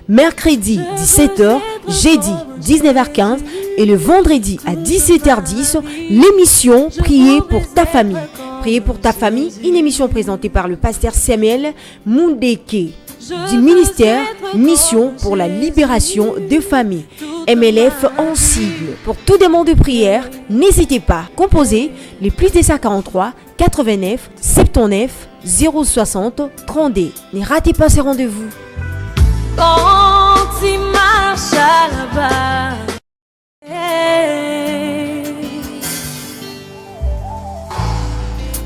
Mercredi 17h, jeudi 19h15 et le vendredi à 17h10, l'émission Prier pour ta famille. Prier pour ta famille, une émission présentée par le pasteur Samuel Mundeke du ministère Mission pour la libération des familles. MLF en sigle. Pour tout demande de prière, n'hésitez pas. Composez les plus de 43 89 79 060 32. Ne ratez pas ce rendez-vous. Quand il marche à la bas,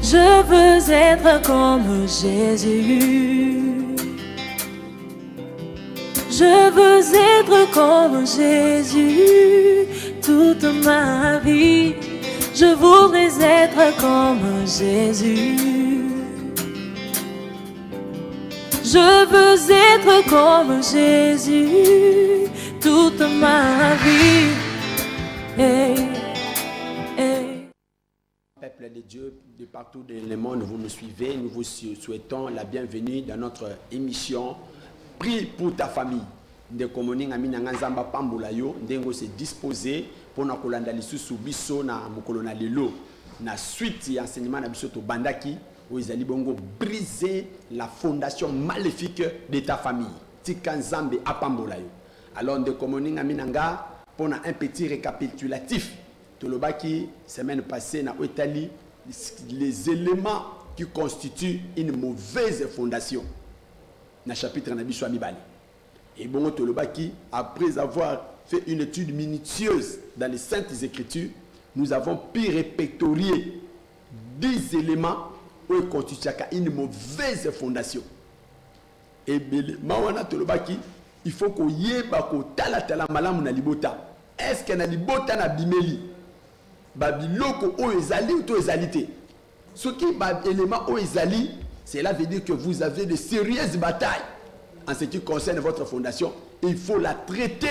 je veux être comme Jésus. Je veux être comme Jésus toute ma vie. Je voudrais être comme Jésus. Je veux être comme Jésus toute ma vie. Hey, hey. Peuple de Dieu, de partout dans le monde, vous nous suivez. Nous vous souhaitons la bienvenue dans notre émission Prie pour ta famille. Ndekomoni ngamina nganzamba pambula yo ndengo se disposer pour na kolanda lisusu biso na mokolo na lelo na suite ya enseignement na biso to bandaki où ils allaient bongo briser la fondation maléfique de ta famille. Tika nzambe apambola yo. Alors ndekomoni ngamina nga pour na un petit récapitulatif. Tolobaki semaine passée na Italie les éléments qui constituent une mauvaise fondation. Na chapitre na biso amibali. Et bon Tolobaki, après avoir fait une étude minutieuse dans les Saintes Écritures, nous avons pu répertorier 10 éléments où il constitue une mauvaise fondation. Et Mawana Tolobaki, il faut qu'on y ait tala malamu na libota. Est-ce que na libota na bimeli babiloko o ezali ou to ezalité? Ce qui est élément o ezali, cela veut dire que vous avez de sérieuses batailles. En ce qui concerne votre fondation, il faut la traiter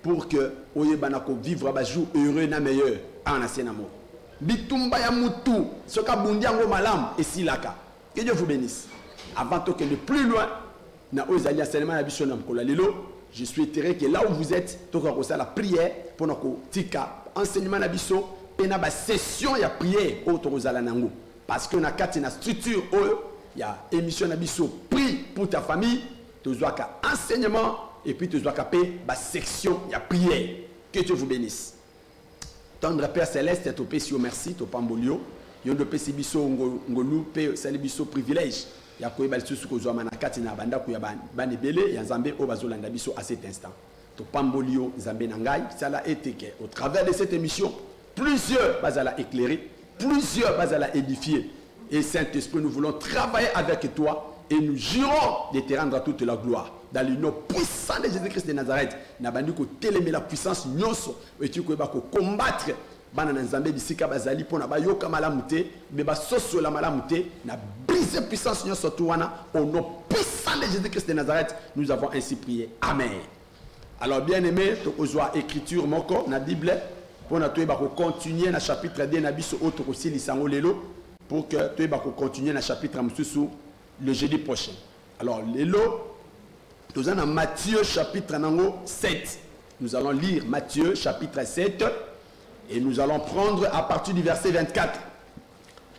pour que Oyebanako vivre à jour heureux na meilleur en ancien amour. Bitumba ya mutu, soka bundiango malam et silaka. Que Dieu vous bénisse. Avant que le plus loin, na ozali enseignement na biso na mkola lelo, je souhaiterais que là où vous êtes, toka kosa la prière pour nako tika enseignement na biso, pena ba session ya prière au tokozala nango. Parce que na kati na structure il y a émission na biso prie pour ta famille. Tu dois qu'à enseignement et puis tu dois qu'à payer la section, il y a prière. Que Dieu vous bénisse. Tendre Père Céleste, tu pèses merci, tu pambolio. Yon de pèses biso ngolu pe salibiso privilège. Ya koye balisu ko zo manakati na banda ko ya bane belé ya Nzambe o bazolanda biso à cet instant. Tu pambolio Nzambe nangai, ça l'a été que au travers de cette émission, plusieurs bazala éclairés, plusieurs bazala édifiés. Et Saint-Esprit, nous voulons travailler avec toi. Et nous jurons de te rendre toute la gloire. Dans le nom puissant de Jésus-Christ de Nazareth, nous avons télémé la puissance nyonso et tu peux combattre bana nzambe bisika bazali pona ba yoka malamute mais ba soso la malamute na briser puissance nyonso tuana au nom puissant de Jésus-Christ de Nazareth. Nous avons ainsi prié. Amen. Alors bien-aimé, to kozwa écriture moko na Bible pour na toyeba ko continuer na chapitre 2 na biso auto ko silisango lelo pour que toyeba ko continuer na chapitre mususu le jeudi prochain. Alors, nous allons Matthieu chapitre 7. Nous allons lire Matthieu chapitre 7 et nous allons prendre à partir du verset 24.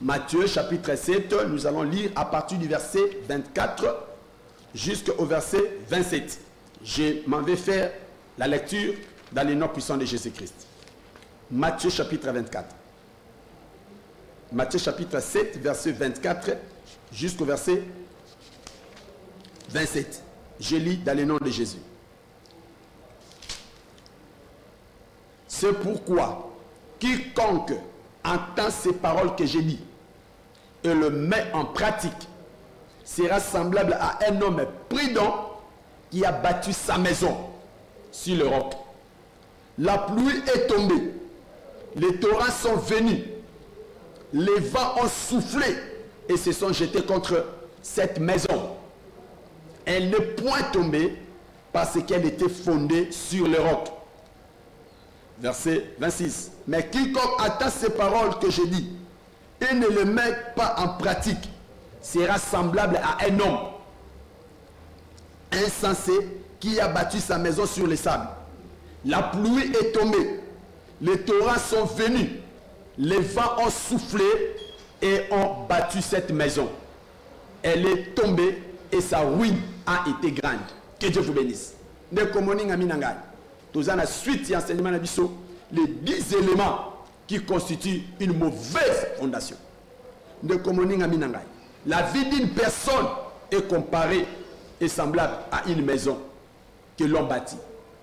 Matthieu chapitre 7, nous allons lire à partir du verset 24 jusqu'au verset 27. Je m'en vais faire la lecture dans les noms puissants de Jésus-Christ. Matthieu chapitre 24. Matthieu chapitre 7, verset 24 jusqu'au verset 27. Je lis dans le nom de Jésus. C'est pourquoi quiconque entend ces paroles que j'ai dit et le met en pratique sera semblable à un homme prudent qui a bâti sa maison sur le roc. La pluie est tombée, les torrents sont venus, les vents ont soufflé et se sont jetés contre cette maison. Elle n'est point tombée parce qu'elle était fondée sur le roc. Verset 26. Mais quiconque attend ces paroles que je dis et ne les met pas en pratique sera semblable à un homme insensé qui a bâti sa maison sur les sables. La pluie est tombée, les torrents sont venus, les vents ont soufflé et ont battu cette maison. Elle est tombée et sa ruine a été grande. Que Dieu vous bénisse. Les 10 éléments qui constituent une mauvaise fondation. La vie d'une personne est comparée et semblable à une maison que l'on bâtit.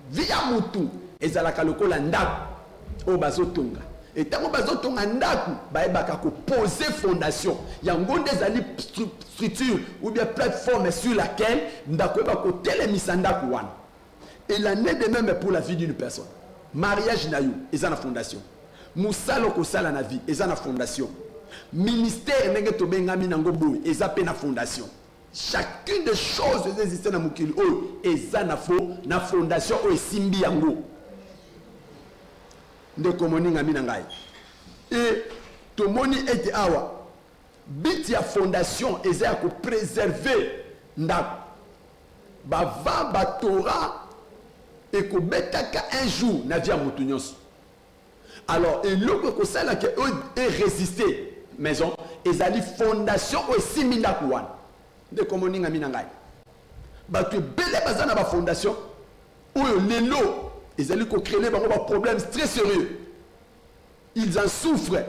Via mutu ezalaka lokola ndaku o bazotonga. Et tant que bazotonga ndaku baebaka ko poser fondation. Yango ndezali structure ou bien plateforme sur laquelle ndaku ba ko telemisa ndaku wana. Et l'année de même pour la vie d'une personne. Mariage na yo ezana fondation. Musalo ko sala na vie ezana fondation. Ministère nenge to bengami nango boy ezape na fondation. Chacune des choses qui existent dans Mukili na fondation ou simbi yango. De komoninga minangai. Et to moni ete awa. Biti ya fondation eza ko préserver ndako. Bava batora et ko betaka un jour na via mutu nyonso. Alors et loko ko sala ke e résister maison ezali fondation ou simbi ndako wana. De komoninga minangai. Batu belé bazana ba fondation oyo lelo ezali ko créer ba problème très sérieux. Ils en souffrent.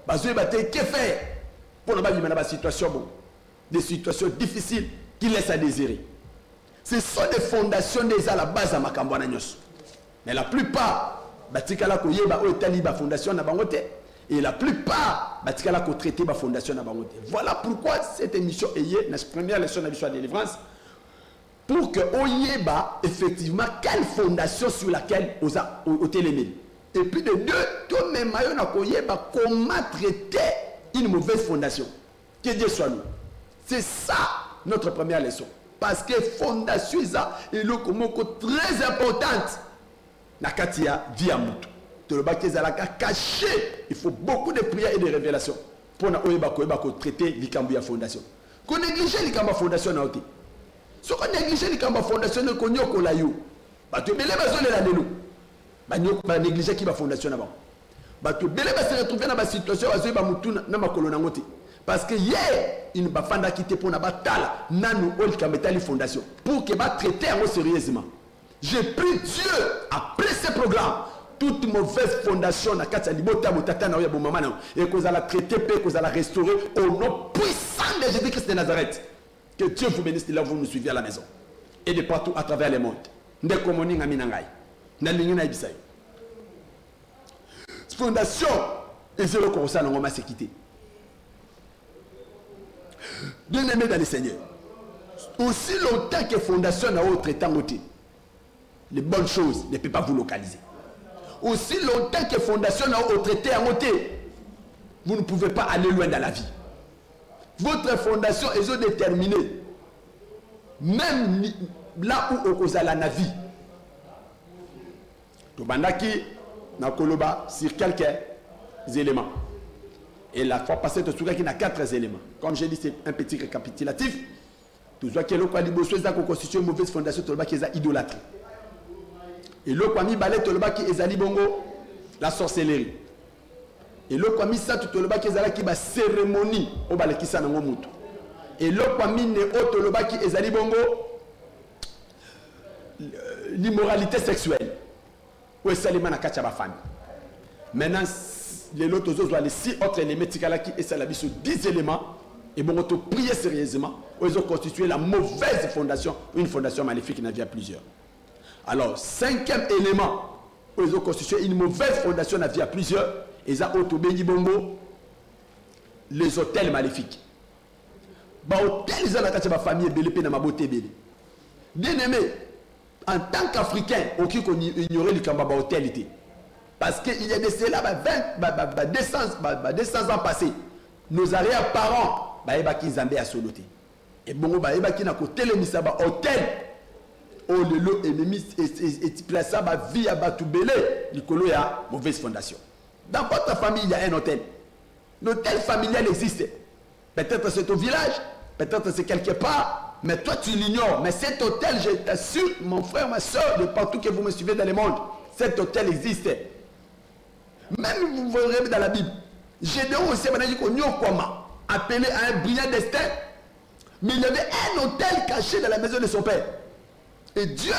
Bazoé baté que faire pour ne pas vivre dans des situations bon, des situations difficiles qui laissent à désirer. Ce sont des fondations déjà à la base à makambo na nyos. Mais la plupart batikala ko yeba o tali ba fondation na bango te. Et la plupart, batikala ko traité ba fondation na bango te. Voilà pourquoi cette émission est la première leçon de l'histoire de délivrance pour que oyeba effectivement quelle fondation sur laquelle au télémé. Et puis de deux, tout même mayo na ko yeba comment traiter une mauvaise fondation. Que Dieu soit nous. C'est ça notre première leçon. Parce que fondation est le komoko très importante na katia via mutu. Caché, il faut beaucoup de prières et de révélations pour traiter l'Ikambouya fondation. Qu'on néglige l'Ikamba fondation na oté. Si on néglige l'Ikamba fondation, on y a ko la yo. Ba to belé bazole la delo. Ba néglige qui ba fondation na ba. Ba to belé ba se retrouver dans ba situation azo ba mutu na makolo na ngoté. Parce que hier, il ba fanda quitté pour na batala nanu ol kambetali fondation pour que ba traiter en sérieusement. Je prie Dieu après ce programme. Toute mauvaise fondation na kati libota botata na yabo mama na et qu'on la traiter pe qu'on la restaurer au nom puissant de Jésus-Christ de Nazareth. Que Dieu vous bénisse là où vous nous suivez à la maison et de partout à travers le monde. Ndeko moninga minangai. Na lingi na ibisai. Fondation et zéro comme ça ngoma sécurité. Bien-aimé dans le Seigneur. Aussi longtemps que fondation na autre temps côté. Les bonnes choses ne peuvent pas vous localiser. Aussi longtemps que fondation n'a autre traité à monter, vous ne pouvez pas aller loin dans la vie. Votre fondation est déterminée. Même là où vous avez la vie. Tobandaki na koloba sur quelques éléments. Et la fois passée, tu as qu'il y a 4 éléments. Comme j'ai dit, c'est un petit récapitulatif. Tu vois que l'eau constitue une mauvaise fondation, tu vois qu'il y a idolâtrie. Et l'eau qui a mis balai toloba qui ezali bongo la sorcellerie. Et l'eau qui a mis ça toloba qui ezala qui ba cérémonie au balai qui sa nango mutu. Et l'eau qui a mis ne o toloba qui ezali bongo l'immoralité sexuelle. Ou esalima na kacha ba famille. Maintenant les autres les 6 autres éléments tikala qui esalabi sur 10 éléments et bon to prier sérieusement ou ils ont constitué la mauvaise fondation, une fondation maléfique qui n'a pas plusieurs. Alors, 5e élément, ils ont constitué une mauvaise fondation à vie à plusieurs, ils ont autobéni bongo, les hôtels maléfiques. Bah, hôtel, ils ont la famille belé, dans ma beauté belé. Bien aimé, en tant qu'Africain, aucun qu'on ignorait le Kamba hôtel. Parce qu'il y a de cela, 200 ans passés, nos arrière-parents, ils ont à soloté. Et bon, ils ont côté le misaba hôtel. Oh le lot ennemi et place ça ba vie à Batoubélé, l'icolo ya mauvaise fondation. Dans votre famille il y a un hôtel. L'hôtel familial existe. Peut-être c'est au village, peut-être c'est quelque part. Mais toi, tu l'ignores. Mais cet hôtel, je t'assure, mon frère, ma soeur, de partout que vous me suivez dans le monde, cet hôtel existe. Même vous verrez dans la Bible. Gédéon aussi, appelé à un brillant destin. Mais il y avait un hôtel caché dans la maison de son père. Et Dieu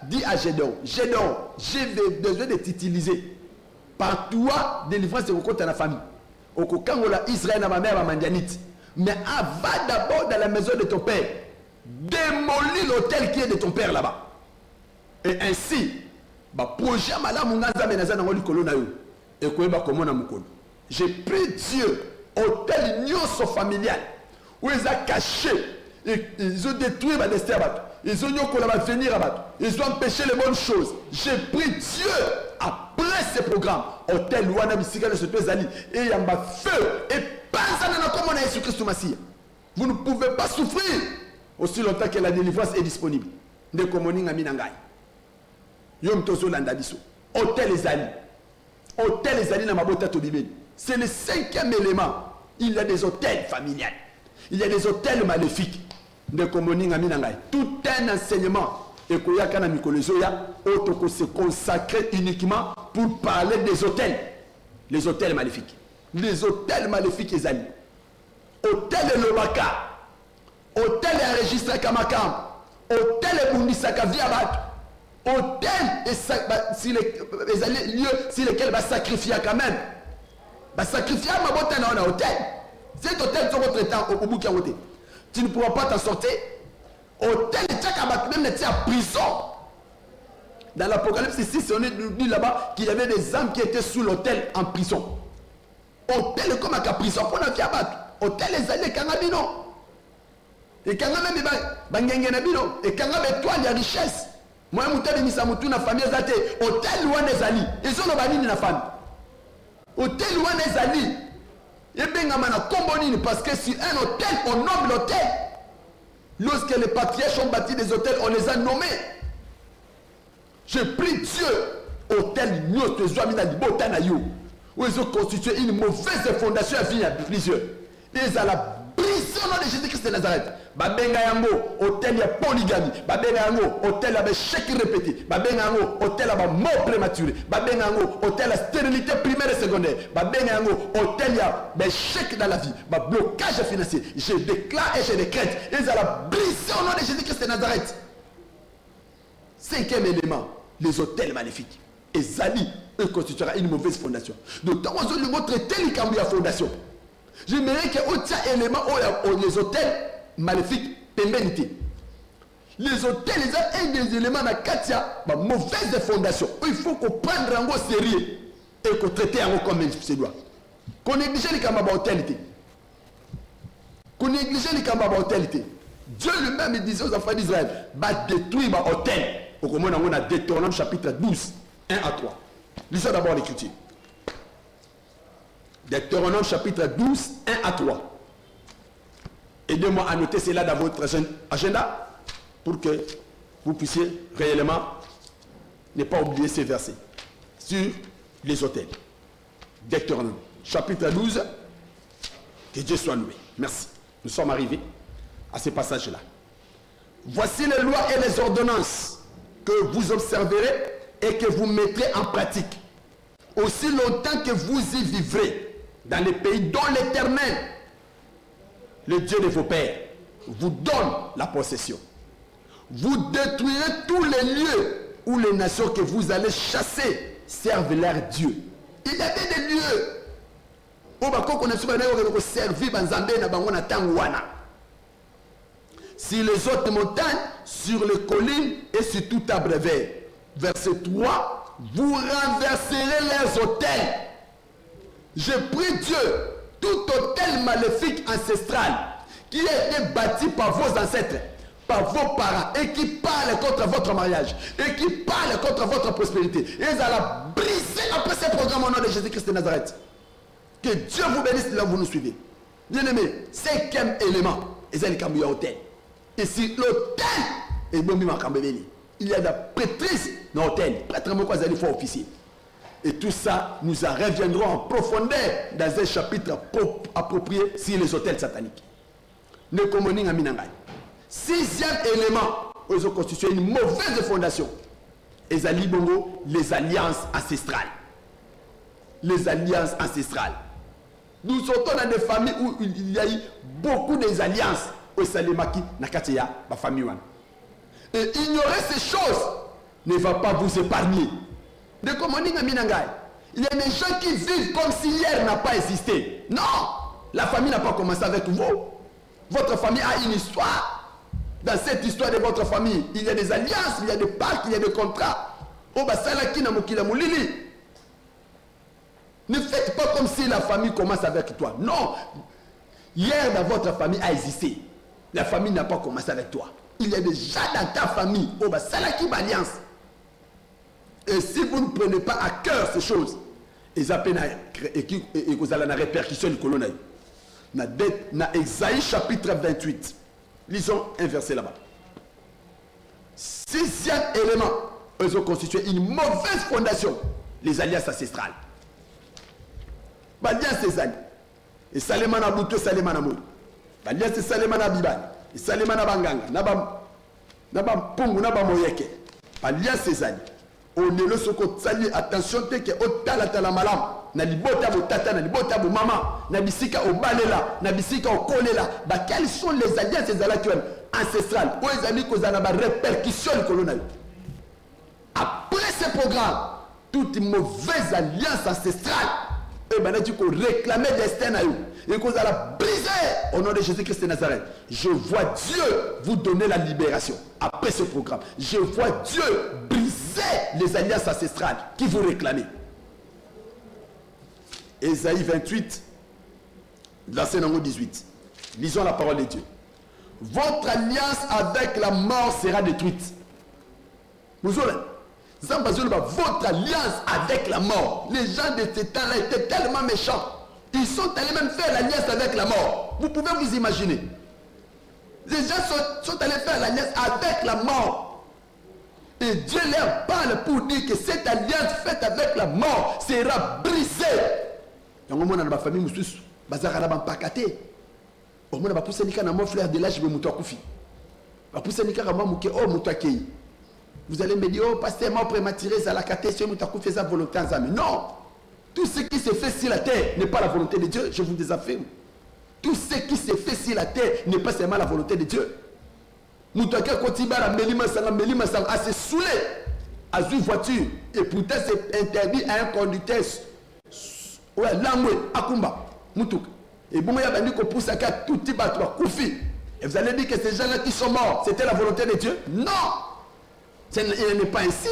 dit à Gédéon, Gédéon, j'ai besoin de t'utiliser. Par toi, délivrance de vos comptes à la famille. Au Kokangola, Israël, ma mère, ma mandianite. Mais va d'abord dans la maison de ton père. Démolis l'hôtel qui est de ton père là-bas. Et ainsi, projet j'ai pris Dieu, hôtel nyoso familial, où ils ont caché, ils ont détruit ma destin, ils ont venir ils ont empêché les bonnes choses. J'ai pris Dieu après ce programme. Hôtel Wana Bisika de ce Pézali, et il y a un feu, et pas comme on a Jésus-Christ Massia. Vous ne pouvez pas souffrir aussi longtemps que la délivrance est disponible. Ne commoning aminangai. Yom Tozo Landadiso. Hôtel Ezali. Hôtel Ezali na mabota tobibeli. C'est le 5e élément. Il y a des hôtels familiales. Il y a des hôtels maléfiques. Ne commoning aminangai. Tout un enseignement. Et koyaka na mikolozoya otoko se consacrer uniquement pour parler des hôtels. Les hôtels maléfiques. Les hôtels maléfiques Ezali. Hôtel Lobaka. Hôtel enregistré Kamakam. Hôtel Bundisaka Viabat. Hôtel et les lieux sur lesquels va sacrifier quand même. Va sacrifier ma botte dans un hôtel. Cet hôtel sur votre temps au bout de tu ne pourras pas t'en sortir. Hôtel et même était à prison. Dans l'Apocalypse 6, on dit là-bas qu'il y avait des âmes qui étaient sous l'hôtel en prison. Hôtel comme à prison pour la Viabat. Hôtel les alliés Kangabino. Et quand même bangengena et quand même toi il y a richesse. Moi mutabi misamutu na famille zate hôtel loin des ali. Ils ont le banini na famille. Hôtel loin des ali. Et benga mana kombonini parce que si un hôtel on nomme l'hôtel. Lorsque les patriarches ont bâti des hôtels, on les a nommés. Je prie Dieu hôtel Nyos de Zouamina Libotana yo où ils ont constitué une mauvaise fondation à vie à plusieurs. Ils ont la brisé au nom de Jésus-Christ de Nazareth. Babenga yango hôtel ya polygamie, babenga yango hôtel ya chèque répété, babenga yango hôtel ya mort prématuré, babenga yango hôtel ya stérilité primaire et secondaire, babenga yango hôtel ya chèque dans la vie, blocage financier. Je déclare et je décrète, ils ont la brisé au nom de Jésus-Christ de Nazareth. 5e élément, les hôtels maléfiques. Et Zali, eux, constituera une mauvaise fondation. Donc, dans le mot traité, il y a une fondation. J'aimerais qu'il y ait autre élément, les hôtels maléfiques, pénalité. Les hôtels, ils ont un des éléments dans Katia, ma mauvaise fondation. Il faut qu'on prenne un gros sérieux et qu'on traite un comme il se doit. Qu'on néglige les camarades hôtelités. Qu'on néglige les camarades hôtelités. Dieu lui-même disait aux enfants d'Israël, va détruire ma hôtel. Au moment où on a Deutéronome chapitre 12, 1 à 3. Lisons d'abord l'écriture. Deutéronome chapitre 12, 1 à 3. Aidez-moi à noter cela dans votre agenda pour que vous puissiez réellement ne pas oublier ces versets sur les hôtels. Deutéronome chapitre 12. Que Dieu soit loué. Merci. Nous sommes arrivés à ce passage-là. Voici les lois et les ordonnances que vous observerez et que vous mettrez en pratique, aussi longtemps que vous y vivrez dans les pays dont l'Éternel, le Dieu de vos pères, vous donne la possession. Vous détruirez tous les lieux où les nations que vous allez chasser servent leur Dieu. Il y avait des lieux où on servir sur les autres montagnes, sur les collines et sur tout arbre vert. Verset 3, vous renverserez leurs hôtels. Je prie Dieu, tout hôtel maléfique ancestral qui a été bâti par vos ancêtres, par vos parents et qui parle contre votre mariage et qui parle contre votre prospérité. Ils allaient briser après ce programme au nom de Jésus-Christ de Nazareth. Que Dieu vous bénisse là où vous nous suivez. Bien aimé, 5e élément, il y a hôtel. Et si l'hôtel est bon, il y a des prêtresses dans l'hôtel. Prêtre il faut officier. Et tout ça, nous en reviendrons en profondeur dans un chapitre approprié sur les hôtels sataniques. Sixième élément, ils ont constitué une mauvaise fondation. Ezali bongo, les alliances ancestrales. Les alliances ancestrales. Nous sortons dans des familles où il y a eu beaucoup d'alliances. Au Salemaki, Nakateya, ma famille. Et ignorer ces choses ne va pas vous épargner. De comment il y a des gens qui vivent comme si hier n'a pas existé. Non, la famille n'a pas commencé avec vous. Votre famille a une histoire. Dans cette histoire de votre famille, il y a des alliances, il y a des pactes, il y a des contrats. Ne faites pas comme si la famille commence avec toi. Non. Hier, dans votre famille a existé. La famille n'a pas commencé avec toi. Il y a déjà dans ta famille. Alliance. Et si vous ne prenez pas à cœur ces choses, vous avez une répercussion du colonel. Dans Esaïe chapitre 28. Lisons un verset là-bas. Sixième élément, ils ont constitué une mauvaise fondation, les alliances ancestrales. L'alliance des alliés. Et Salemana Bouto, Salemana Mou. L'alliance Salemana Biban. Et Salemana Banganga. Naba Pungu, Naba Moyeke. L'alliance des alliés. On est le soko tsali, attention, te que otala tala malam. Na libota bo tata, na libota bo maman. Na bisika au balela, na bisika au kolela. Quelles sont les alliances des alliés ancestrales? Où les amis qu'on a la répercussion coloniale. Après ce programme, toute mauvaise alliance ancestrale, et maintenant tu peux réclamer destin à eux. Et qu'on a la briser au nom de Jésus-Christ de Nazareth. Je vois Dieu vous donner la libération après ce programme. Je vois Dieu briser les alliances ancestrales qui vous réclament. Ésaïe 28, verset numéro 18. Lisons la parole de Dieu. Votre alliance avec la mort sera détruite. Vous aurez. Votre alliance avec la mort. Les gens de ce temps-là étaient tellement méchants. Ils sont allés même faire l'alliance avec la mort. Vous pouvez vous imaginer. Les gens sont allés faire l'alliance avec la mort. Et Dieu leur parle pour dire que cette alliance faite avec la mort sera brisée. Dans ma famille, vous allez me dire, oh, pasteur, m'a prématuré, ça la caté, c'est sa volonté en zame. Non! Tout ce qui se fait sur la terre n'est pas la volonté de Dieu, je vous désaffirme. Tout ce qui se fait sur la terre n'est pas seulement la volonté de Dieu. Moutaka Kotiba, Melima Sang, à se saouler, à une voiture, et pourtant c'est interdit à un conducteur. Ouais, Langwe, Akumba, Moutouk. Et bon, il y a vendu qu'on pousse à quatre, tout petit bateau, Koufi. Et vous allez dire que ces gens-là qui sont morts, c'était la volonté de Dieu? Non! Il n'est pas ainsi.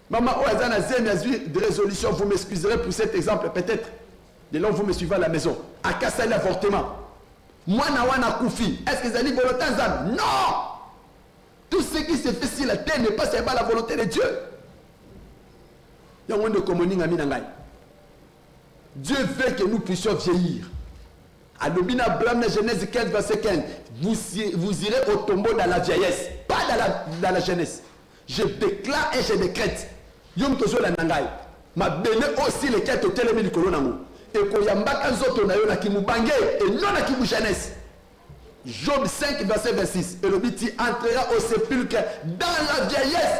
Maman, de résolution, vous m'excuserez pour cet exemple, peut-être. De là, vous me suivez à la maison. À Kassa, l'avortement. Moi, Nawana Koufi. Est-ce que vous allez volonté en zam? Non! Tout ce qui se fait sur la terre n'est pas seulement la volonté de Dieu. Il y a un de communing à Minangai. Dieu veut que nous puissions vieillir. À l'Obina Blam, Genèse 15, verset 15. Vous irez au tombeau dans la vieillesse, pas dans la jeunesse. Je déclare et je décrète. Yom Tozo la Nangai. Ma béné aussi les quêtes au télémé du colonamo. Et qu'on y a mbaka zoto na yo na kimubangé et non na kimu jeunesse. Job 5, verset 26. Et le biti entrera au sépulcre dans la vieillesse.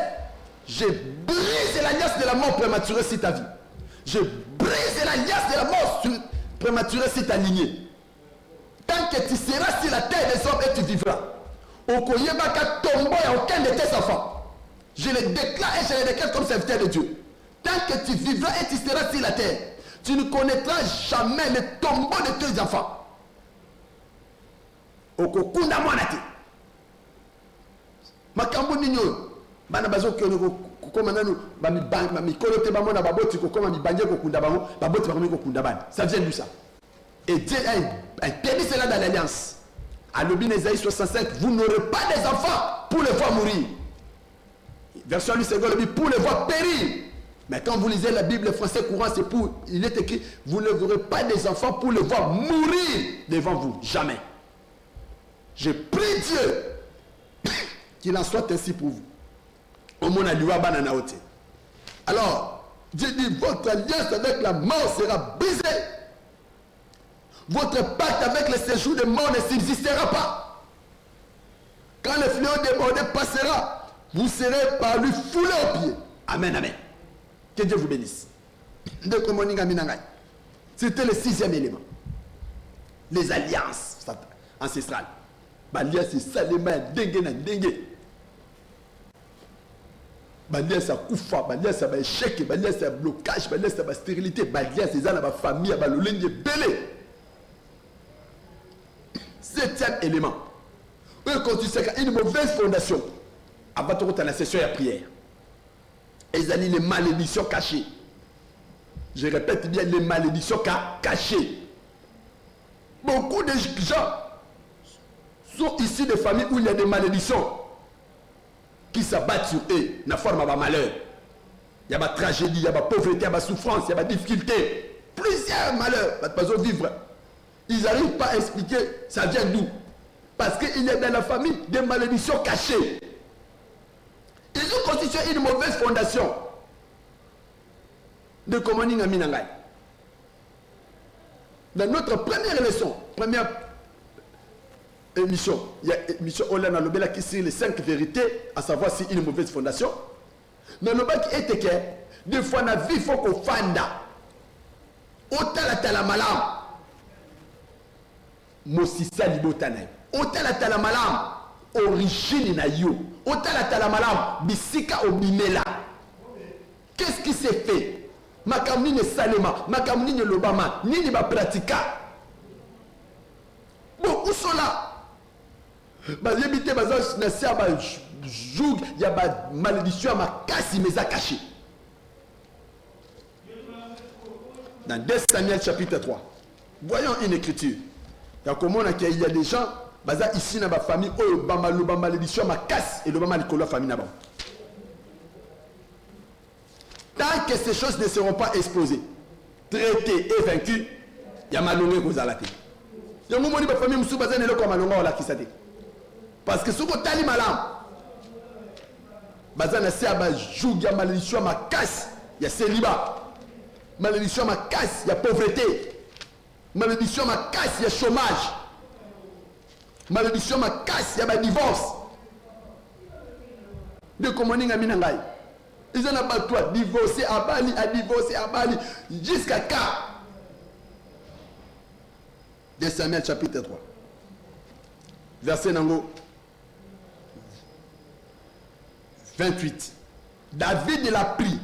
Je brise l'alliance de la mort prématurée si ta vie. Je brise l'alliance de la mort prématurée si ta lignée. Tant que tu seras sur la terre des hommes et tu vivras. Au Koyebaka tombeau et aucun de tes enfants. Je le déclare et je le déclare comme serviteur de Dieu. Tant que tu vivras et tu seras sur la terre, tu ne connaîtras jamais le tombeau de tes enfants. Au Kokunda Monati. Makambo Nino. Bana bazo kyono kokomana bami bank bami kolote bamona baboti kokoma mi banje kokunda bamo baboti bakomi kokunda bana. Ça vient de ça. Et Dieu a permis cela dans l'alliance. À l'Obin Esaïe 65, vous n'aurez pas des enfants pour les voir mourir. Version du second, pour les voir périr. Mais quand vous lisez la Bible français courant, c'est pour, il est écrit, vous ne verrez pas des enfants pour les voir mourir devant vous. Jamais. Je prie Dieu qu'il en soit ainsi pour vous. Alors, Dieu dit, votre alliance avec la mort sera brisée. Votre pacte avec le séjour de mort ne subsistera pas. Quand le fléau débordé passera, vous serez par lui foulés aux pieds. Amen, amen. Que Dieu vous bénisse. C'était le 6e élément. Les alliances ancestrales. L'alliance c'est Salema, dengue na dengue. L'alliance c'est koufa, l'alliance c'est échec, l'alliance c'est blocage, l'alliance c'est stérilité, l'alliance c'est dans la famille, l'olenge belé. 7e élément. Quand tu sais qu'il y a une mauvaise fondation, avant de rentrer dans la session de prière, ils ont les malédictions cachées. Je répète bien, les malédictions cachées. Beaucoup de gens sont issus de familles où il y a des malédictions qui s'abattent sur eux, dans la forme de malheur. Il y a des tragédies, il y a des pauvreté, il y a des souffrances, il y a des difficultés. Plusieurs malheurs, pas vivre. Ils n'arrivent pas à expliquer ça vient d'où. Parce qu'il y a dans la famille des malédictions cachées. Ils ont constitué une mauvaise fondation de commanding à Minangay. Dans notre première leçon, première émission, il y a émission Olana Lobela qui sur les 5 vérités, à savoir si une mauvaise fondation. Mais le bac était que des fois dans la vie, il faut qu'on fanda. Autant la malam. Mosisa libotane. Autant la malam. Origine na yo. Autant la malam. Bisika obimela. Qu'est-ce qui s'est fait? Makamni ne salema. Makamni ne lobama. Ni ne ba pratika. Bon, où sont là? Bah, l'ébité, bah, il y a ba malédiction à ma casse, mais à cacher. Dans 2 Samuel chapitre 3, voyons une écriture. Il y a des gens ici dans ma famille, où le malédiction ma casse et le malédiction famille. Tant que ces choses ne seront pas exposées, traitées et vaincues, il y a malhonneur aux alatés. Il y a un moment où la famille m'a dit que malhonneur la kisate. Parce que si vous avez malam, bazana se aba joug ya malédiction ma casse, il y a célibat. Malédiction ma casse, il y a pauvreté. Malédiction ma casse, il y a chômage. Malédiction ma casse, il y a divorce. De commanding à Minangay. Ils en ont pas toi, divorcé à Bali, jusqu'à quand? 2 Samuel chapitre 3. Verset Nango 28. David il a pris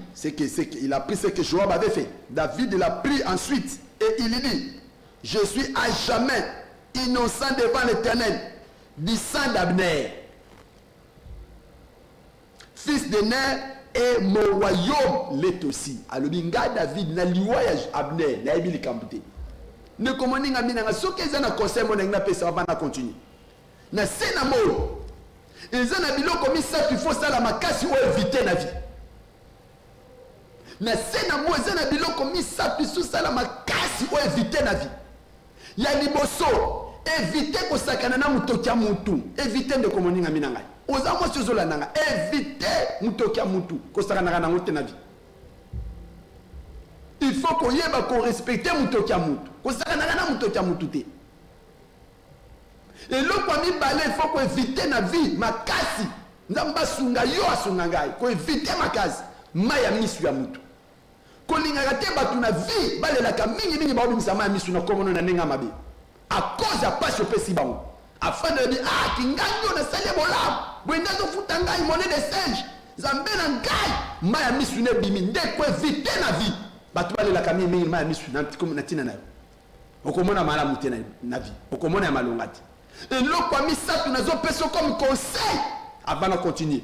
il a pris ce que Joab avait fait. David il a pris ensuite et il dit: je suis à jamais innocent devant l'Éternel du sang d'Abner, fils de Ner, et mon royaume l'est aussi. Alors David n'a liwaya Abner n'a ébi likambute. Ne commanding à Minanga ce qu'ils ont conseil mon n'a pas ça va continuer. Na sena mo ils ont biloko mi ça il faut ça la makasi ou éviter la vie. Na sena mo ils ont biloko mi ça puis sous ça la makasi ou éviter la vie. Ya liboso éviter ko sakana na mutokia mutu, éviter de commanding à Minanga. Oza mo sozola nanga éviter mutokia mutu ko sakana na ngote na vie. Il faut qu'on y ait qu'on respecte mutokia mutu. Ko sakana na mutokia mutu te. Et l'autre ami balé, il faut qu'on évite la vie, ma kasi. Nzamba sunga yo asungangai, qu'on évite ma kasi. Maya misu ya mutu. Qu'on l'ingagate batu na vie, balé la kamini mingi baobi misama misu na komono na nenga mabe. À cause ya pas chopé si bango. Afin de dire ah kinganyo na sale bolam. Bwenda zo futangai monnaie de singe. Zambe na ngai. Maya misu ne bimi nde ko évite la vie. Batu balé la kamini mingi maya misu na comme na tina na. Okomona mala mutena na vie. Okomona malongati. Et l'autre parmi ça, tu n'as pas comme conseil avant de continuer.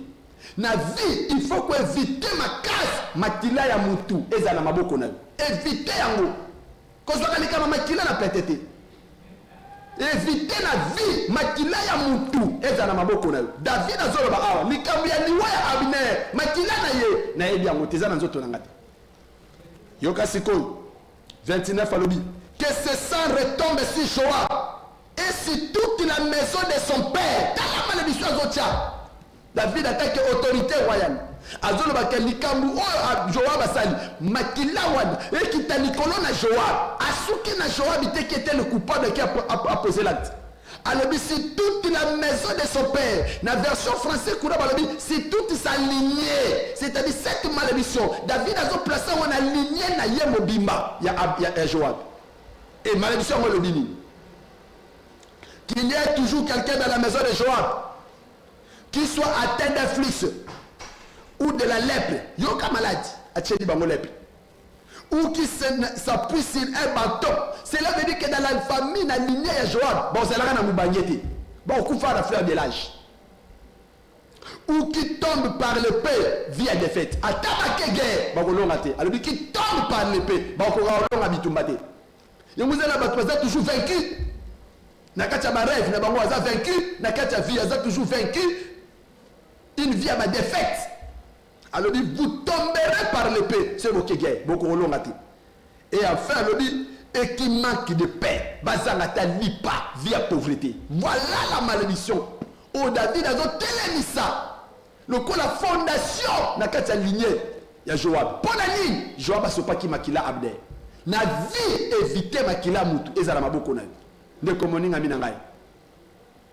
Na vie, il faut qu'on évite ma case, makila ya mutu, eza na maboko na. Éviter yango. Ko so kalika ma makila na petete. Éviter la vie, makila ya mutu, eza na maboko na. David azolo ba awa, likambu ya liwa ya Abner, makila na ye, na ebi yango teza na nzoto na ngati. Yoka sikoy 29 alobi, que ce sang retombe sur Joab. Et si toute la maison de son père, dans la malédiction Zotia, David attaque l'autorité royale. Azolo bakalikambu o Joab asali makila wana et kita Nicolas na Joab asuki na Joab qui était le coupable qui a posé l'acte. Alors, si toute la maison de son père, dans la version française, si toute sa lignée, c'est-à-dire cette malédiction, David a placé on a lignée na Yemobimba, il y a Joab. Et malédiction, on le dit. Qu'il y ait toujours quelqu'un dans la maison de Joab qui soit atteint d'un flux ou de la lèpre, yoka malade, a tchédi bango lèpre, ou qui s'appuie sur un bâton. Cela veut dire que dans la famille, dans la lignée de Joab, bon, c'est là qu'on a moubagneti. Bon, on coupe à la fleur de l'âge. Ou qui tombe par l'épée via défaite. À tabake guerre, bon, on l'a raté. Alors, qui tombe par l'épée, bon, on l'a bitumbaté. Et vous avez toujours vaincu. Nakacha Baref, Nabango a vaincu. Nakacha vie a toujours vaincu. Une vie à ma défaite. Alors dit, vous tomberez par l'épée. C'est vos guerre. Beaucoup on l'a raté. Et enfin, elle dit, et qui manque de paix. Bazangata lipa via pauvreté. Voilà la malédiction. Oh David a dit ça. Le coup la fondation Nakacha lignée. Il y a Joab. Pour la ligne, Joab a ce pas qui makila Abder. Na vie éviter makila mutu. Et ça m'a beaucoup naï.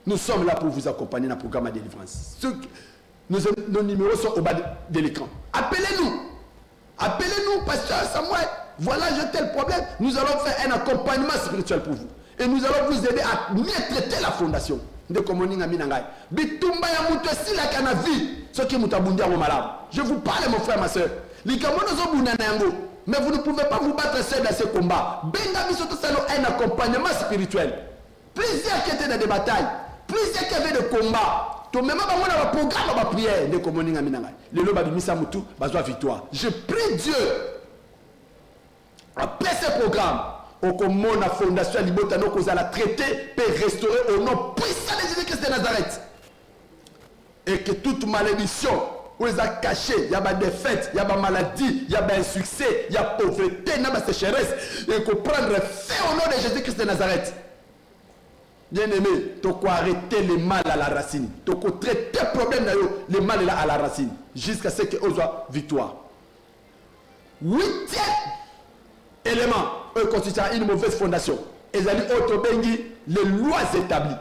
Nous sommes là pour vous accompagner dans le programme de délivrance. Nos numéros sont au bas de l'écran. Appelez-nous. Appelez-nous, pasteur Samuel. Voilà, j'ai tel problème. Nous allons faire un accompagnement spirituel pour vous. Et nous allons vous aider à mieux traiter la fondation. Je vous parle, mon frère, ma soeur. Mais vous ne pouvez pas vous battre seul dans ce combat. Bengami surtout un accompagnement spirituel. Plusieurs qui étaient dans des batailles, plusieurs qui avaient des combats. Tout même un programme de prière de communing à Minanga. Le loba de Misamutu, bazwa victoire. Je prie Dieu. Après ce programme, au comment la fondation Libotano qu'on a traité peut restaurer au nom puissant de Jésus-Christ de Nazareth. Et que toute malédiction où ils ont caché, il y a des défaites, il y a des maladies, il y a des insuccès, il y a pauvreté, il y a des sécheresses. Et qu'on prendre fait au nom de Jésus-Christ de Nazareth. Bien-aimé, tu peux arrêter le mal à la racine. Tu peux traiter le problème, le mal à la racine. Jusqu'à ce qu'on soit victoire. 8e élément, eux constituent une mauvaise fondation. Et ils ont dit les lois établies.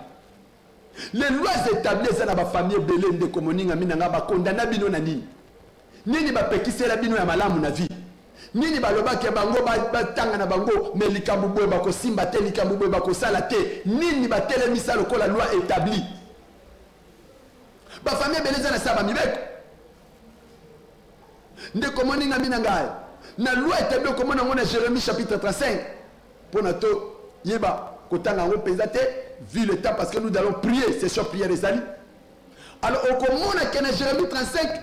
Les lois établies, c'est la famille belé de communing aminanga ba condamna bino na nini. Nini ba pekisela bino ya malamu na vie. Nini ba loba ke bango ba tanga na bango mais likambu boye ba ko simba te likambu boye ba ko sala te. Nini ba telemisa loko la loi établie. Ba famille belé za na saba mibeko. Nde communing aminanga. Na loi établie comme on a Jérémie chapitre 35 pour notre yeba kotanga ngo pesate vu le temps parce que nous allons prier c'est sur prière des alliés. Alors au comment on a Jérémie 35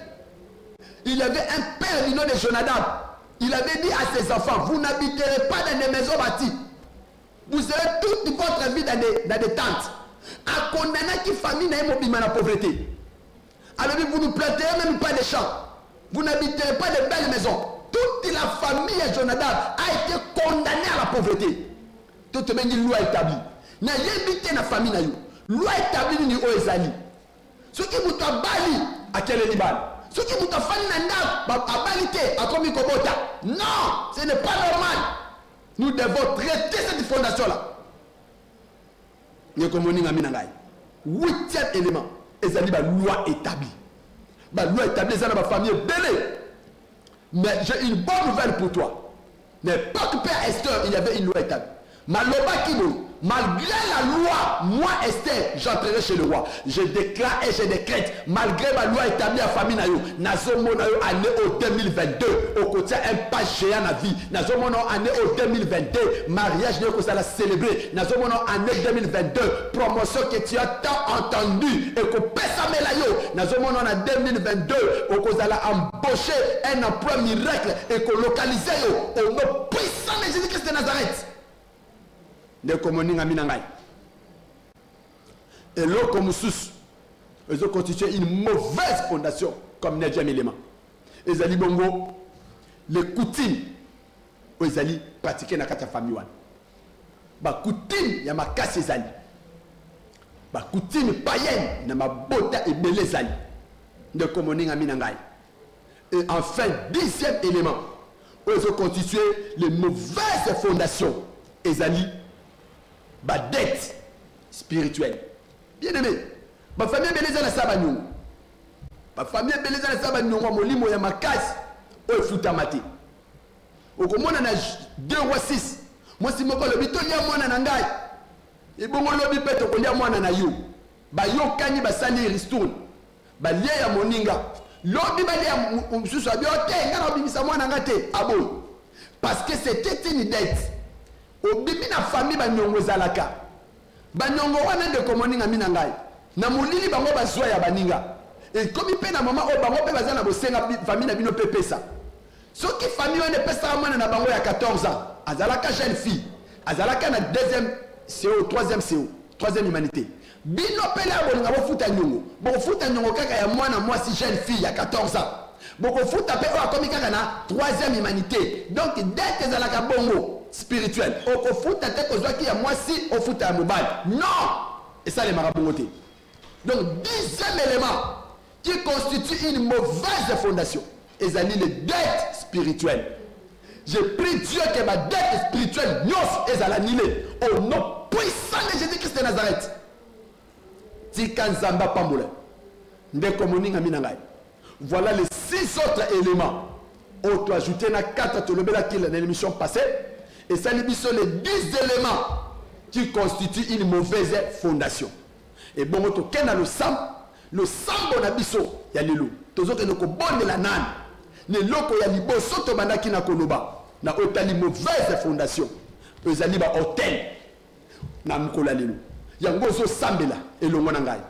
il y avait un père du nom de Jonadab. Il avait dit à ses enfants vous n'habiterez pas dans des maisons bâties. Vous serez toute votre vie dans des tentes. À condamner qui famille n'a pas la pauvreté. Alors vous ne planterez même pas des champs. Vous n'habiterez pas de belles maisons. Toute la famille de Jonadab a été condamnée à la pauvreté. Toute une loi établie. Na yebite na famille na yo. Loi établie ni oezali. Ce qui vous a bali à quel libal. Ce qui vous a fait nanda a balité à comme kobota. Non, ce n'est pas normal. Nous devons traiter cette fondation là. Ni comme on ngami nangai. 8e élément, ezali ba loi établie. Ba loi établie ça na ba famille belé. Mais j'ai une bonne nouvelle pour toi. N'importe Père Esther, il y avait une loi établie. Maloba Kibo, malgré la loi, moi Esther, j'entrerai chez le roi. Je déclare et je décrète, malgré ma loi établie à famille Nayo, Nazomonayo année au 2022, au côté un pas géant à vie. Nazomono année au 2022, mariage de ça la célébrer. Nazomono année 2022, promotion que tu as tant entendu et que pesa melayo. Nazomono en 2022, au cause la embaucher un emploi miracle et que localiser au nom puissant de Jésus-Christ de Nazareth. De communing aminangai. Et l'eau comme sous, ils ont constitué une mauvaise fondation comme Nedjem élément. Ils ont dit bongo, les coutumes, ils ont dit pratiquer dans la famille. Ba coutume, il y a ma casse zali. Ba coutume païenne, il y a ma bota et belé zali. De communing aminangai. Et enfin, 10e élément, ils ont constitué les mauvaises fondations. Ils ont dit ba dette spirituelle. Bien aimé, ma famille beleza na saba nyongo. Ma famille beleza na saba nyongo molimo ya makasi o futa mate. Okomona na 2 ou 6. Moi si moko lobi to lia mwana na ngai. E bongo lobi peto ko lia mwana na yo. Ba yo kani ba sali ristourne. Ba lia ya moninga. Lobi ba lia msusu abi ote ngana obimisa mwana ngate aboy. Parce que c'était une dette. Obibi na famille ba nyongo zalaka. Ba nyongo wana de komoninga mina ngai. Na mulili bango bazwa ya baninga. Et comme il pe na mama o bango pe bazana bosenga famille na bino pe pesa. Ce qui famille on pesa mwana na bango ya 14 ans. Azalaka jeune fille. Azalaka na deuxième CO, troisième CO, troisième humanité. Bino pe la bolinga bo futa nyongo. Bo futa nyongo kaka ya mwana mwasi jeune fille ya 14 ans. Bo futa pe o akomi kaka na troisième humanité. Donc dès que zalaka bongo spirituel. O futa te ko zwaki ya mwasi o futa ya mobile. Non! Et ça les marabongoté. Donc 10e élément qui constitue une mauvaise fondation. Et ça dit les dettes spirituelles. J'ai pris Dieu que ma dette spirituelle nyos et ça l'annulé au nom puissant de Jésus-Christ de Nazareth. Tikanzamba Pamboula. Voilà les 6 autres éléments. Auto ajouté na 4 tolobela qui dans l'émission passée. Et ça sont les 10 éléments qui constituent une mauvaise fondation. Et bon, on a le sang bon abisso, il y a les loups. Tous autres, nous bonne la nan. Les locaux, il y a les beaux soto bandaki na konoba. Na hôtel, mauvaise fondation. Ils ont dit hôtel. Na mkola les loups. Il y a un gozo sambela et le monangai.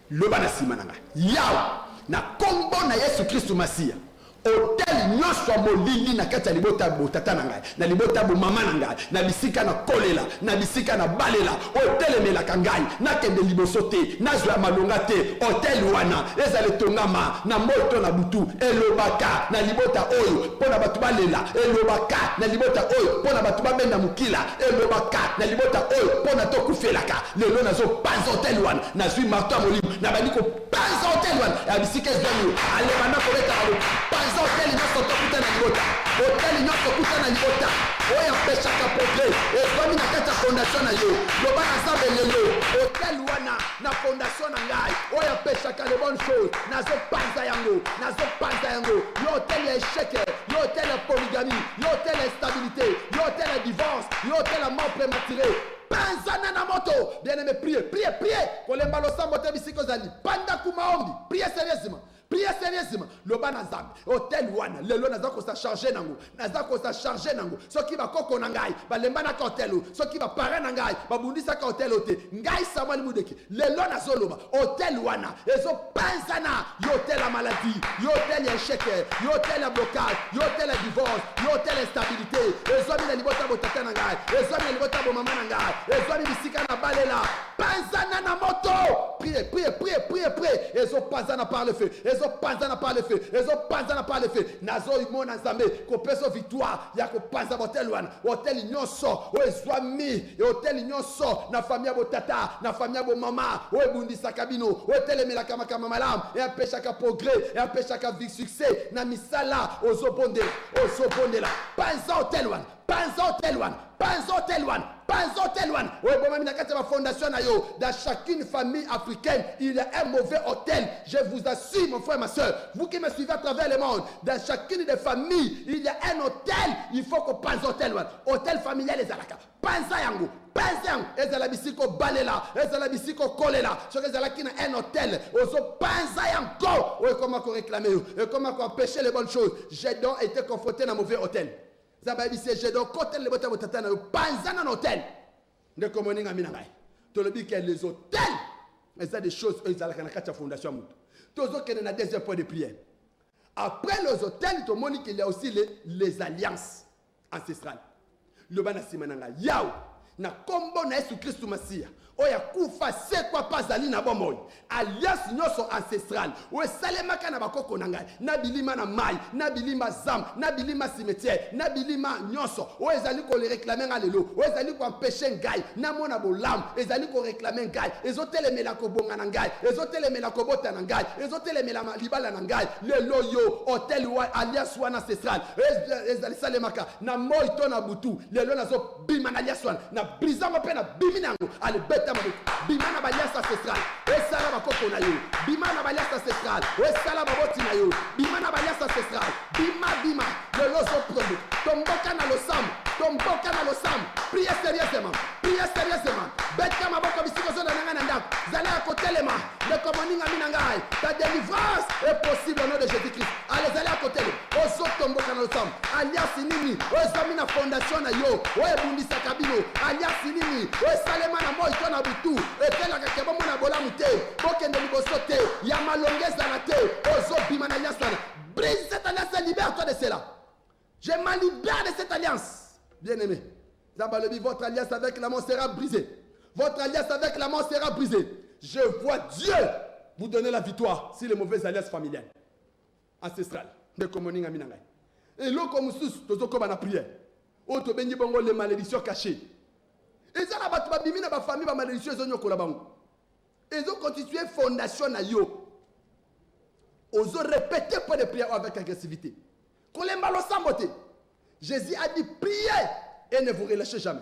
Le banasi mananga. Yao. Na kombo na Yesu Christ Masia. Hôtel nyoswa molili na kati ya libota botata na ngai na libota bo mama na ngai na bisika na kolela na bisika na balela hôtel emelaka ngai na kende liboso te na zwa malonga te hôtel wana ezale tongama na moto na butu elobaka na libota oyo pona batu balela elobaka na libota oyo pona batu babenda mukila elobaka na libota oyo pona tokufelaka lelo nazo panza hôtel wana na zwi marto molimo na bandiko panza hôtel wana ya bisika ezwani ale bana koleka hôtel nyonso tokuta na libota hôtel nyonso kuta na libota oyo apesaka progrès ezwami na kati ya fondation na yo loba na nzambe lelo hôtel wana na fondation na ngai oyo apesaka les bonnes choses nazopanza yango yo hôtel ya échec yo hôtel ya polygamie yo hôtel ya stabilité yo hôtel ya divorce yo hôtel ya mort prématuré panzana na moto bien-aimé priez kolemba losambo te bisiko zali panda kumaombi priez sérieusement. Priez sérieusement. Le ban azam. Hôtel wana. Lelo nazako sa charger nango. Ce qui va koko nangai. Ba lemba na hôtel. Ce qui va parler nangai. Ba bundisa ka hôtel ote. Ngai Samuel Mudeki. Lelo na zoloba. Hôtel wana. Ezo panzana. Yo hôtel la maladie. Yo hôtel ya échec. Yo hôtel la blocage. Yo hôtel la divorce. Yo hôtel la instabilité. Ezo mi na libota bo tata nangai. Ezo mi na libota bo mama nangai. Ezo mi bisika na balela. Panzana na moto. Priez. Ezo panzana par le feu. Ezo panzana par le feu. Nazo imona nzambe ko peso victoire ya ko panza hotel wana. Hotel nyonso o ezwami, hotel nyonso na famille bo tata, na famille bo mama, o ebundisa kabino, o telemela kama malam, et empêcha ka progrès, et empêcha ka succès na misala ozobondela. Panza hotel wana. Oui, bon, la fondation dans chacune famille africaine, il y a un mauvais hôtel. Je vous assure, mon frère, ma soeur, vous qui me suivez à travers le monde, dans chacune des familles, il y a un hôtel. Il faut qu'on pense hôtel. Hôtel familial, les alaka. Panza yango. Ezala bisiko balela, ezala bisiko kolela. Sur ezala qui un hôtel, ozo panza yango. Oui, comment qu'on réclame, et comment qu'on empêcher les bonnes choses. J'ai donc été confronté dans un mauvais hôtel. Zababi c'est j'ai donc côté le botta botata na panza dans hôtel. Ne komoninga minangai. To le bi que les hôtels, c'est des choses ezala kana kati fondation mutu. Tozo que na deuxième point de prière. Après les hôtels, to moni qu'il y a aussi les alliances ancestrales. Le bana simananga yao na kombo na Yesu Christ Masia. Oya kufa c'est quoi pas ali na bomoy. Alliance nyonso ancestrale. O salema kana bakoko nangai. Na bilima na mai, na bilima zam, na bilima cimetière, na bilima nyonso. O ezali ko le réclamer ngalelo. O ezali ko empêcher ngai. Na mona bolam, ezali ko réclamer ngai. Ezotelemela ko bonga na ngai. Ezotelemela ko bota na ngai. Ezotelemela libala na ngai. Le loyo hôtel wa alliance wana ancestrale. Ezali salemaka na moito na butu. Le lo nazo bima na alliance wana. Na brisanga pe na biminango. Ale beta beta maboko bima na balias ancestral esala bakoko na yo bima na balias ancestral esala baboti na yo bima na balias ancestral bima le lozo promo tomboka na losam priez sérieusement beta maboko bisiko zo na nanga na ndako zala à côté les mains le commoning ami nangai ta délivrance est possible au nom de Jésus-Christ allez allez à côté ozo tomboka na losam alias nini ozo na fondation na yo oye bundisa kabino alias nini osalema na moi to na butu etelaka ke bomo na bolamu te bokende liboso te ya malongeza na te ozo bima na alias wana brise cette alliance et libère-toi de cela. Je m'en libère de cette alliance. Bien-aimé, votre alliance avec la mort sera brisée. Votre alliance avec la mort sera brisée. Je vois Dieu vous donner la victoire sur les mauvaises alliances familiales ancestrales de commoning aminangai. Et l'eau comme sous, tout comme en prière. Auto bengi bongo les malédictions cachées. Et ça, la famille, la famille, la malédiction, ils ont collaboré. Ils ont constitué fondation na yo. Ils ont répété pour des prières avec agressivité. Qu'on les mal au samboté. Jésus a dit priez et ne vous relâchez jamais.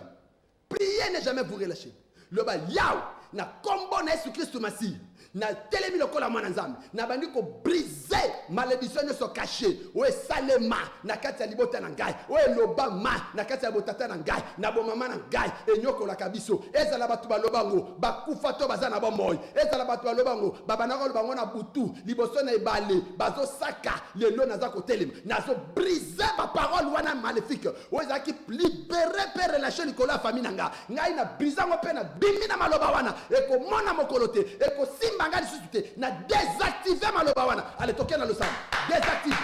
Priez et ne jamais vous relâchez. Le bas yaou na combo na Jésus Christ Messie. Na telemi lokola mwana nzambe na bandi ko briser malédiction ne so caché o salema na kati ya libota na ngai o loba ma na kati ya botata na ngai na bo mama na ngai enyoko la kabiso ezala batu balobango bakufa to bazana ba moy ezala batu balobango babana ko bango na butu liboso na ebale bazo saka lelo naza ko telema nazo briser ba parole wana maléfique o ezaki libérer per relâcher Nicolas famille nanga ngai na briser ngo pe na bimi na maloba wana e ko mona mokolote e ko Mangani suscité na désactiver maloba wana allez toquer dans le sang désactive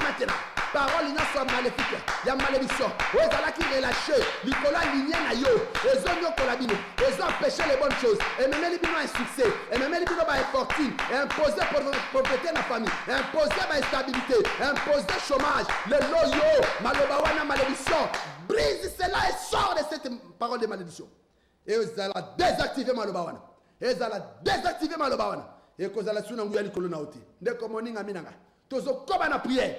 maintenant parole ina soit maléfique ya malédiction ozala qui relâcher Nicolas lignée na yo ezonyo kolabino ezo empêcher les bonnes choses et même les bino un succès et même les bino ba fortune et imposer propriété na famille imposer ba instabilité imposer chômage le loyo maloba wana malédiction brise cela et sort de cette parole de malédiction. Et vous allez désactiver malobawana. Et vous allez désactiver malobawana. Et vous allez soutenir les colonnes à ôter. Dès que mon inga minanga. Tozo koba na prière.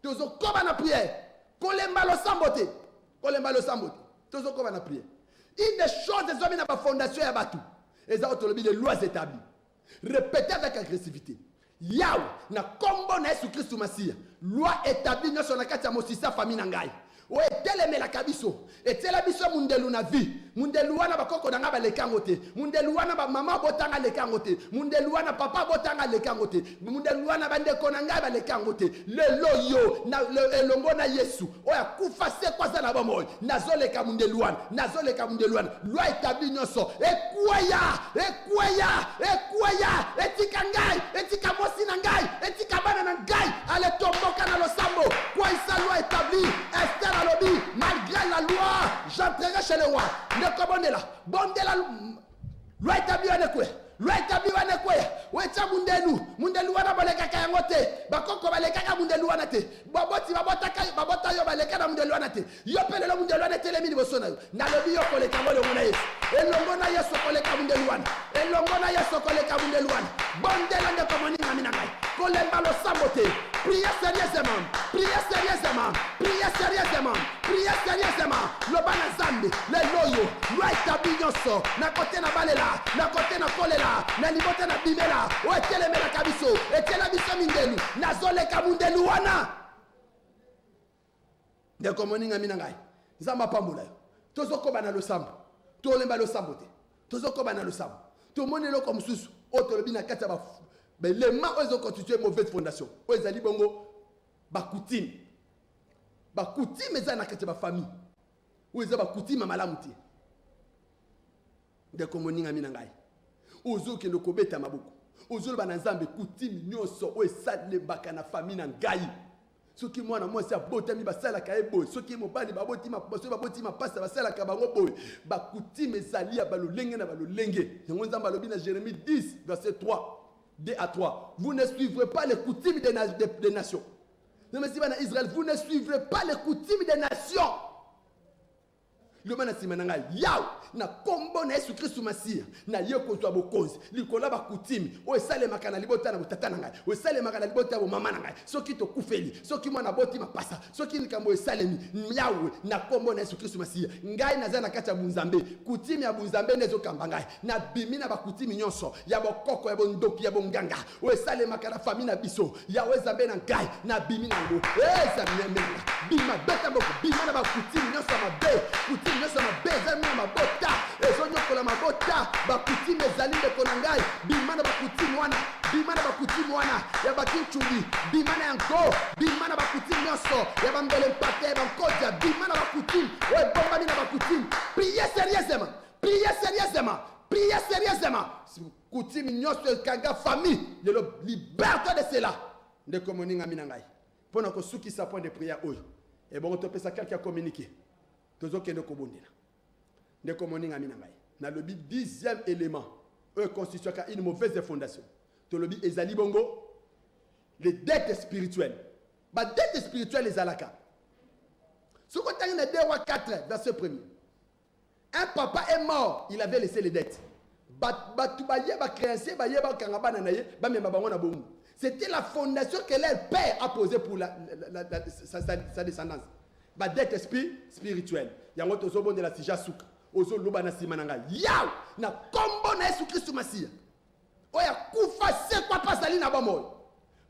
Tozo koba na prière. Kolemba lo sambote. Tozo koba na prière. Une des choses des hommes dans la fondation ya batu. Et ça autolobi des lois établies. Répétez avec agressivité. Yaou na kombo na Yesu Christ Masia. Loi établie na son akati ya mosisa famille nangai. O eteleme la kabiso etela biso mundelu na vie mundelu wana bakoko nanga balekango te mundelu wana ba mama botanga lekango te mundelu wana papa botanga lekango te mundelu wana bandeko nanga balekango te lelo yo na elongo na Yesu oya kufa se kwa za na bomoy nazoleka mundelu wana loi établie nyoso ekwaya etika ngai etika mosi na ngai etika bana na ngai ale tomboka na losambo kwa isa loi établie Esther alobi malgré la loi j'entrerai chez le roi ne commandez là bondez la loi établie wane kwe wecha mundelu wana balekaka yango te bakoko balekaka mundelu wana te babota yo baleka na mundelu wana te yo pelelo mundelu wana te lemini bosona yo nalobi yo koleka ngolo ngona Yesu elongo na Yesu koleka mundelu wana bondela ne komoni ngami na ngai kolemba lo sambote priez sérieusement le bana zambe le loyo loi établie nyonso na côté na balela na côté na kolela na libota na bimela o etelemela kabiso etela biso mindelu nazoleka mundelu wana de komoninga minangai nzamba pambola yo tozokoba na losambo tolemba losambo te tozokoba na losambo tomonelo comme susu otolobi na kati ya les mains ont constitué mauvaise fondation ils ali bongo bakutime eza na kati ya famille ou eza bakutime malamu te de komoninga minangai ozoki ndo kobeta maboko ozoloba na nzambe kutime nyonso o esalebaka na famille na ngai soki mwana mwasi abotami basalaka ye boye soki mobali baboti mapasa basalaka bango boye bakutime ezali ya balolenge na balolenge yango nzambe alobi na Jérémie 10 verset 3 2 à 3 vous ne suivrez pas les coutumes des nations. Non mais si va dans Israël vous ne suivrez pas les coutumes des nations. loba na sima na ngai yaw na kombo na Yesu Kristo Masia na ye kozwa bokonzi likola ba kutimi o esale makana libota na botata na ngai o esale makana libota bo mama na ngai soki to kufeli soki mwana boti mapasa soki likambo esalemi yawe na kombo na Yesu Kristo Masia ngai naza na kati ya bunzambe kutimi ya bunzambe nezo kamba ngai na bimi na ba kutimi nyonso ya bokoko ya bondoki ya bonganga o esale makana famille na biso yawe zambe na ngai na bimi na ngo zamemela bima beta boko bima na ba kutimi nyonso mabe kutimi nyonso mabe zamena mabota ezonyokola mabota ba kutimi ezali ndeko na ngai bima na ba kutimi wana bima na ba kutimi wana ya bakinchuli bima na yango bima na ba kutimi nyonso ya bambele mpate ba nkoja bima na ba kutimi o bomba na ba kutimi priez sérieusement priez sérieusement kutimi nyonso kanga famille de la liberté de cela ndeko moninga minangai pona ko suki sa point de prière oyo et bon to pesa quelqu'un communiquer tozo kende ko bondina ndeko moninga minangai na lobi 10e élément constitue une mauvaise fondation to lobi ezali bongo les dettes spirituelles ba dettes spirituelles les alaka ce qu'on t'a dit 2 Rois 4 verset 1er un papa est mort il avait laissé les dettes c'était la fondation que leur père a posée pour sa descendance. La dette spirituelle. Il y a un autre de la Sija Souk. Ozo loba na simananga. Yaw na kombo na Yesu Kristo Masia. Oya kufa se kwa pasali na bamoy.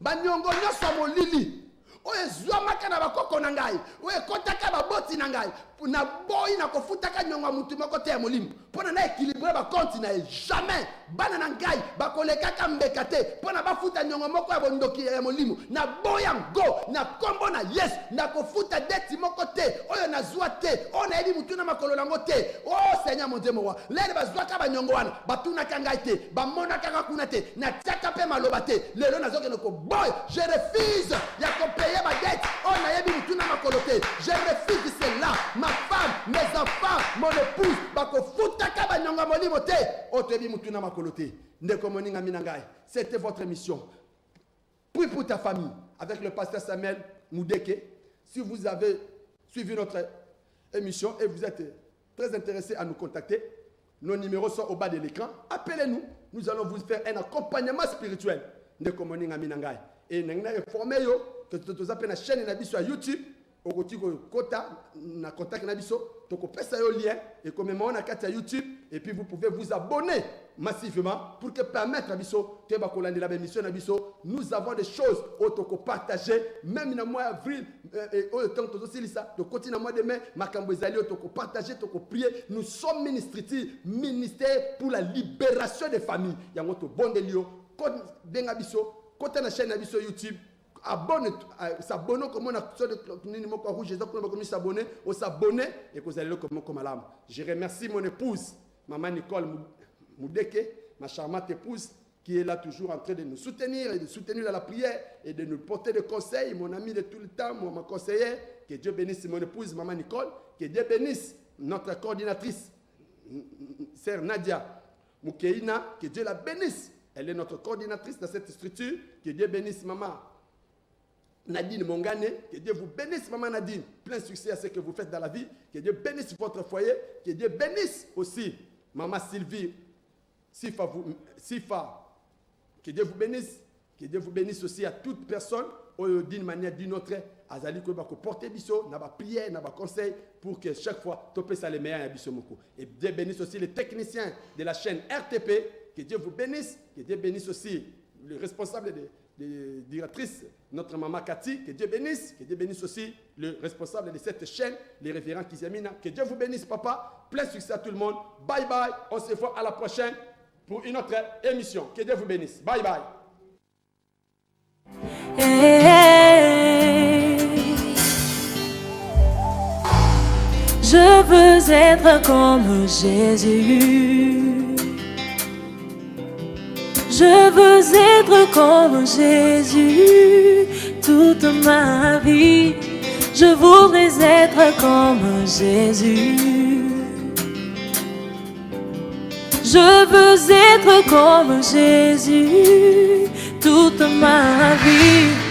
Banyongo nyoso molili. Oye zwa maka na bakoko na ngai. Oye kotaka baboti na ngai. Na boy na kofutaka nyonga mutu moko te ya molimo. Pona na équilibrer ba compte na jamais. Bana na ngai bakoleka ka mbekate. Pona bafuta nyonga moko ya bondoki ya molimo. Na boya ngo na kombo na yes na kofuta deti moko te. Oyo na zwa te. Ona ebi mutu na makolo lango te. Oh Seigneur mon Dieu moi. Lele bazwa ka ba nyongo wana. Batuna ka ngai te. Ba mona ka kuna te. Na tiaka pe maloba te. Lelo na zoke noko boy. Je refuse ya ko payer ma dette. Ona ebi mutu na makolo te. Je refuse cela. Ma femme, mes enfants, mon épouse, bako futaka ba nyonga molimo te. Otebi mutuna makolote. Ndeko moninga minangai. C'était votre mission. Prie pour ta famille avec le pasteur Samuel Moudeke. Si vous avez suivi notre émission et vous êtes très intéressé à nous contacter, nos numéros sont au bas de l'écran. Appelez-nous. Nous allons vous faire un accompagnement spirituel. Ndeko moninga minangai. Et nangna informé yo que tu appelles la chaîne na sur YouTube. Kota na contact na biso toko pesa yo lien et comme on a kata YouTube et puis vous pouvez vous abonner massivement pour que permettre à biso te ba kolandi la émission na biso. Nous avons des choses au toko partager même na mois avril et au temps to silisa de continuer na mois de mai makambo ezali au toko partager toko prier. Nous sommes ministère pour la libération des familles yango to bondelio ko denga biso kota na chaîne na biso YouTube. Abonne, s'abonner comme on a sur le numéro rouge, s'abonner, ou s'abonner et que vous allez le comme alarme. Je remercie mon épouse, maman Nicole Moudeke, ma charmante épouse, qui est là toujours en train de nous soutenir et de soutenir dans la prière et de nous porter des conseils. Mon ami de tout le temps, mon conseiller, que Dieu bénisse mon épouse, maman Nicole, que Dieu bénisse notre coordinatrice, sœur Nadia Moukeina, que Dieu la bénisse. Elle est notre coordinatrice dans cette structure. Que Dieu bénisse maman Nadine Mongane, que Dieu vous bénisse, maman Nadine. Plein succès à ce que vous faites dans la vie. Que Dieu bénisse votre foyer. Que Dieu bénisse aussi maman Sylvie, Sifa. Que Dieu vous bénisse. Que Dieu vous bénisse aussi à toute personne, d'une manière ou d'une autre. Azali ko bako porter biso, na ba prière, na ba conseil pour que chaque fois topé ça les meilleurs à biso moko. Et Dieu bénisse aussi les techniciens de la chaîne RTP. Que Dieu vous bénisse. Que Dieu bénisse aussi le responsable des directrices, notre maman Cathy, que Dieu bénisse aussi le responsable de cette chaîne, les révérends Kizamina, que Dieu vous bénisse papa, plein succès à tout le monde, bye bye, on se voit à la prochaine pour une autre émission, que Dieu vous bénisse, bye bye. Je veux être comme Jésus. Je veux être comme Jésus toute ma vie. Je voudrais être comme Jésus. Je veux être comme Jésus toute ma vie.